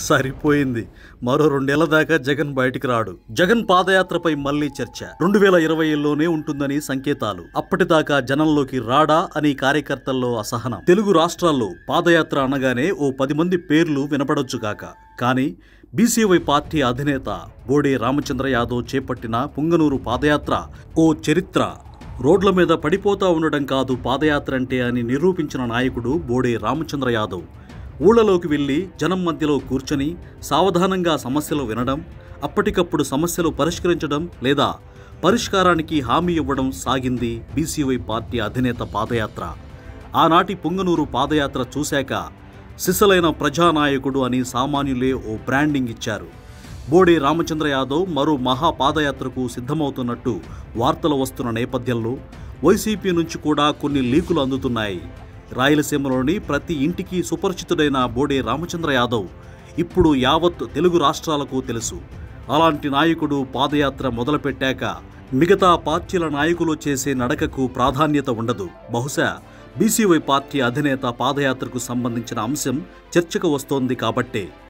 సరిపోయింది. మరో 2 ఏళ్ల దాకా జగన్ బయటికి రాడు. జగన్ పాదయాత్రపై మళ్లీ చర్చ. 2020లోనే ఉంటుందని సంకేతాలు. అప్పటిదాకా జనంలోకి రాడా అని కార్యకర్తల్లో అసహనం. తెలుగు రాష్ట్రాల్లో పాదయాత్ర అనగానే ఓ 10 మంది పేర్లు వినపడొచ్చుగాక. కానీ బీసీవై పార్టీ అధినేత బోడే రామచంద్ర యాదవ్ చేపట్టిన పుంగనూరు పాదయాత్ర ఓ చరిత్ర. రోడ్ల మీద పడిపోతా ఉండడం కాదు పాదయాత్ర అంటే అని నిరూపించిన నాయకుడు బోడే రామచంద్ర యాదవ్. ఊళ్ళలోకి వెళ్లి జనం మధ్యలో కూర్చొని సావధానంగా సమస్యలు వినడం, అప్పటికప్పుడు సమస్యలు పరిష్కరించడం లేదా పరిష్కారానికి హామీ ఇవ్వడం సాగింది బీసీవై పార్టీ అధినేత పాదయాత్ర. ఆనాటి పుంగనూరు పాదయాత్ర చూశాక సిసలైన ప్రజానాయకుడు అని సామాన్యులే ఓ బ్రాండింగ్ ఇచ్చారు. బోడే రామచంద్ర యాదవ్ మరో మహా పాదయాత్రకు సిద్ధమవుతున్నట్టు వార్తలు వస్తున్న నేపథ్యంలో వైసీపీ నుంచి కూడా కొన్ని లీకులు అందుతున్నాయి. రాయలసీమలోని ప్రతి ఇంటికి సుపరిచితుడైన బోడే రామచంద్ర యాదవ్ ఇప్పుడు యావత్ తెలుగు రాష్ట్రాలకు తెలుసు. అలాంటి నాయకుడు పాదయాత్ర మొదలుపెట్టాక మిగతా పార్టీల నాయకులు చేసే నడకకు ప్రాధాన్యత ఉండదు. బహుశా బీసీవై పార్టీ అధినేత పాదయాత్రకు సంబంధించిన అంశం చర్చకు వస్తోంది కాబట్టే